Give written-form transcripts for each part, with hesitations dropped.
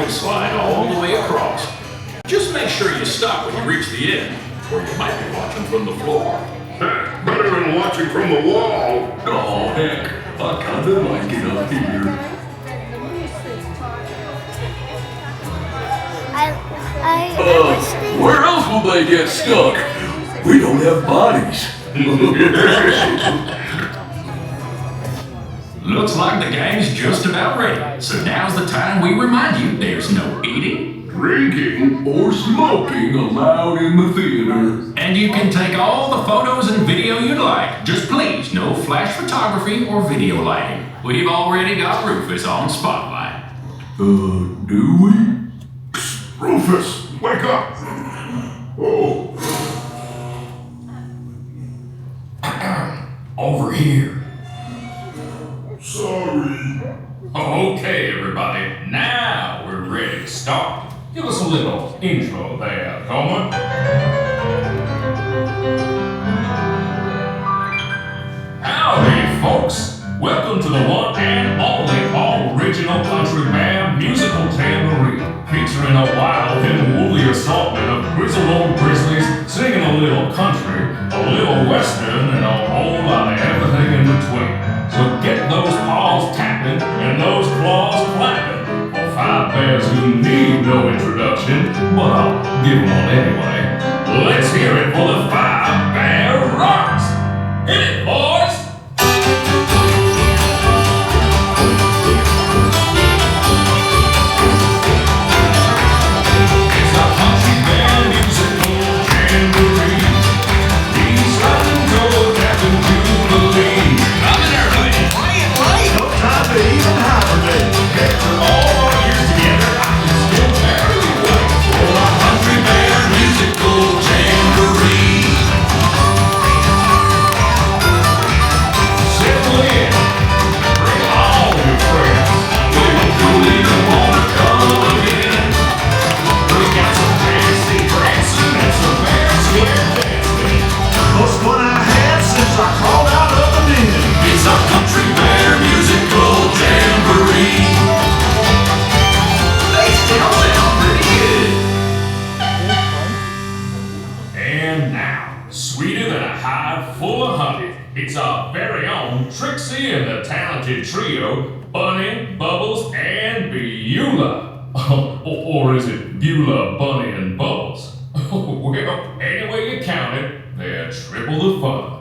will slide all the way across. Just make sure you stop when you reach the end, or you might be watching from the floor. Better than watching from the wall. Oh, heck, I kinda like it up here. Where else will they get stuck? We don't have bodies. Looks like the gang's just about ready, so now's the time we remind you there's no eating, drinking, or smoking allowed in the theater. And you can take all the photos and video you'd like. Just please, no flash photography or video lighting. We've already got Rufus on spotlight. Do we? Psst, Rufus, wake up! Oh. Over here. Sorry. Okay, everybody, now we're ready to start. Give us a little intro there, Coleman. Howdy, folks. Welcome to the one and only original country band musical Jamboree, featuring a wild and woolly assortment of grizzled old grizzlies singing a little country, a little western, and a whole lot of everything in between. So get those paws tapping and those claws clapping for five bears who need no introduction, but I'll give them one anyway. Let's hear it for the Five Bear Rocks! Hit it, boys! It's a country band musical jamboree. Knee-slappin, toe-tapping jubilee. Coming early, playing late. No time to even hibernate. Get all our ears together, I can still barely wait for a country band musical jamboree. Settle in, bring all your friends. We hope you'll even wanna come again. We got some fancy prancing and some fair square dancing. Most fun I had since I crawled out of the den. It's a country bear musical jamboree. They still sound pretty good. And now, sweeter than a hive full of honey, it's our very own Trixie and the talented trio, Bunny, Bubbles, and Beulah. Or is it Beulah, Bunny, and Bubbles? Well, any way you count it, they're triple the fun.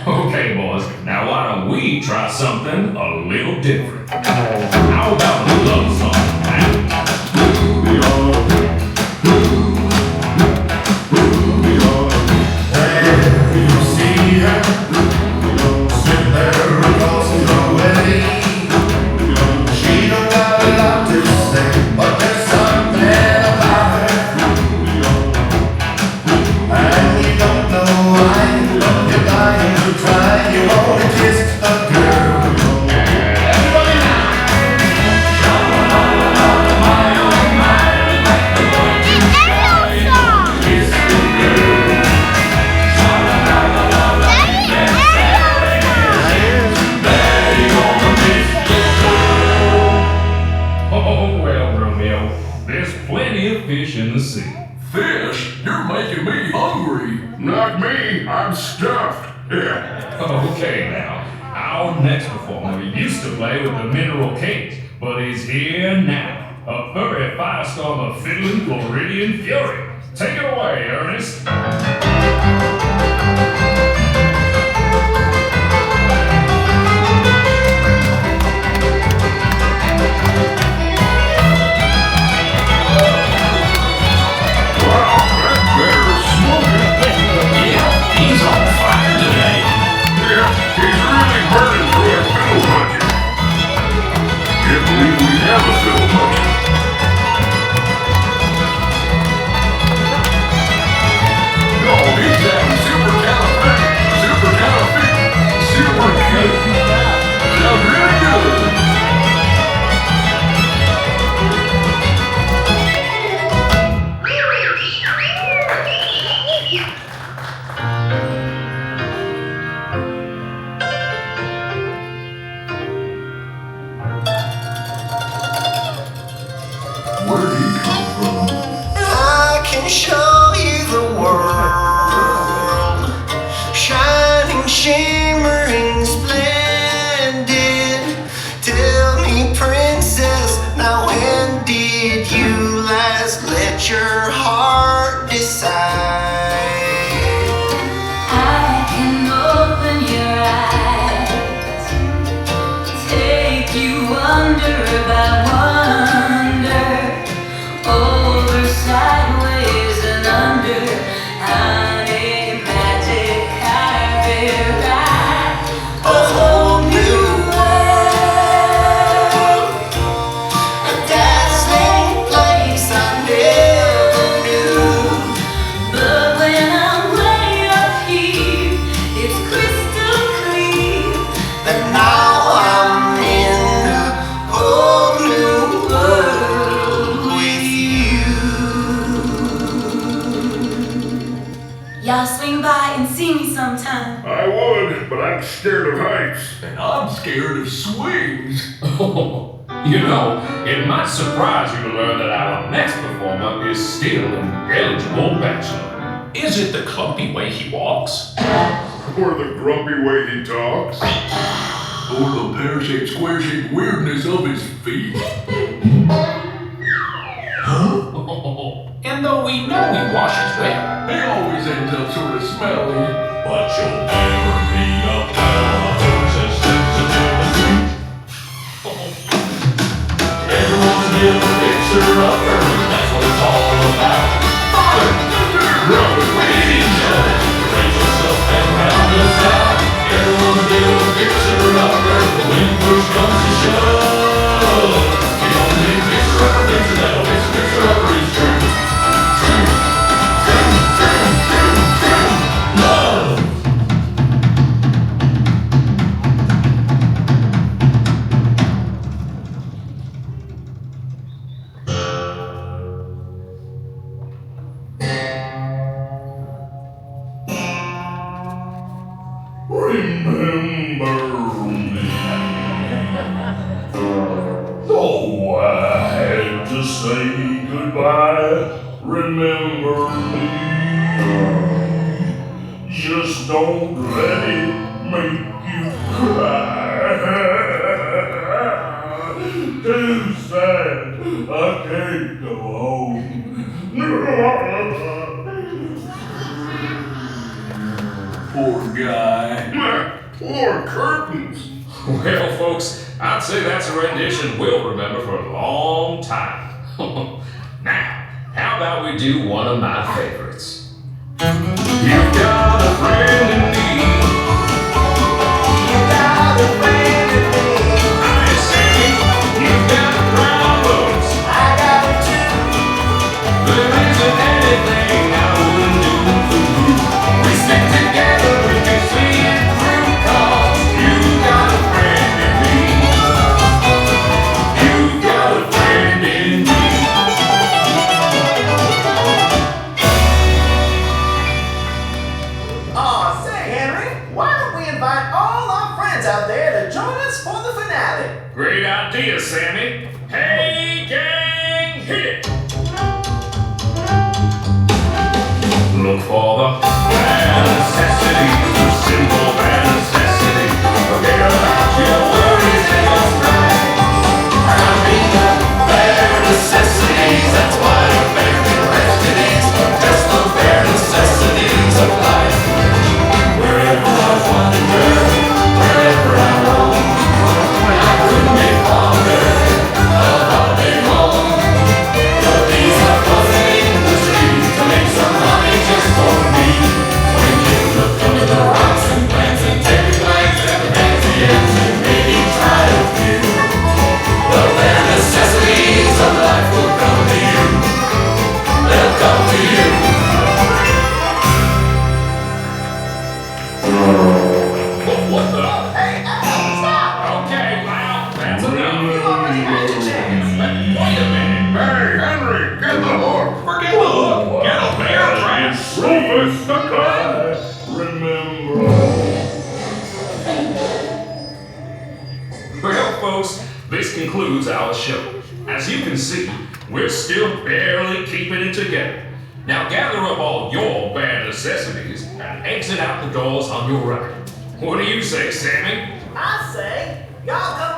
Okay, boys, now why don't we try something a little different? How about a love song? You see her sit there across the way. She don't got a lot to say, but there's something about her, and we don't know why. But you're dying to try. You wanna kiss a girl. Everybody now. Not me. I'm stuffed. Yeah. Okay now, our next performer used to play with the Mineral Kings, but is here now. A furry firestorm of fiddling Floridian fury. Take it away, Ernest. He's on fire today. Yeah, he's really burning through our fiddle budget. Can't believe we have a fiddle budget. No, he's having super good. Sounds really good. Where'd he come from? I can show you the world, shining, shimmering, splendid. Tell me, princess, now when did you last let your heart decide? I can open your eyes, take you under by wonder, over, sideways, and under. Honey, magic, carpet ride, A whole new world, a dazzling place I never knew. but when I'm way up here, it's crystal clear. But now I'm in a whole new world with you. Y'all swing by and see me sometime. I would, but I'm scared of heights. And I'm scared of swings. You know, it might surprise you to learn that our next performer is still an eligible bachelor. Is it the clumpy way he walks? Or the grumpy way he talks. Or the pear-shaped, square-shaped weirdness of his feet. And though we know he washes well, He always ends up sort of smelly. But you'll never be a horse's sensitivity. Everyone's a little picture of her, that's what it's all about. Father, raise yourself and round us out. Everyone's a little picture of her, when push comes to shove. The only picture of her picture that'll make a picture of her is true. Love. Remember me. Oh, I had to say goodbye. Remember me. Just don't let it make you cry. Too sad. I can't go home. Poor guy. Poor curtains. Well, folks, I'd say that's a rendition we'll remember for a long time. Now, how about we do one of my favorites? You've got a friend in me. You got a friend in me. I say, you've got problems. I got it too. There isn't anything I wouldn't do for you. We stick together, we can see it through, 'cause you got a friend in me. You got a friend in me. Aw, say, Henry, why don't we invite all our friends out there to join us for the finale? Great idea, Sammy. Hey, gang, hit it. Look for the necessities, the simple bare necessities. Forget about your worries and your strife. I mean the bare necessities, that's why I'm bare the rest it is. Just the bare necessities of life. Wherever I wander, wherever I roam, I couldn't be fonder of all day long. But these are buzzing industries to make some money just for me. When you look under the rocks and plants and take a glance at the fancy ends and maybe try a few, the bare necessities of life will come to you. They'll come to you. What the? Hey, stop! Okay, well, that's enough. You already had your chance. Wait a minute. Hey, Henry, get the hook. Forget the hook. Get a bear trap. Rufus the cut. Remember. Well, folks, this concludes our show. As you can see, we're still barely keeping it together. Now gather up all your bare necessities and exit out the doors on your right. What do you say, Sammy? I say, y'all come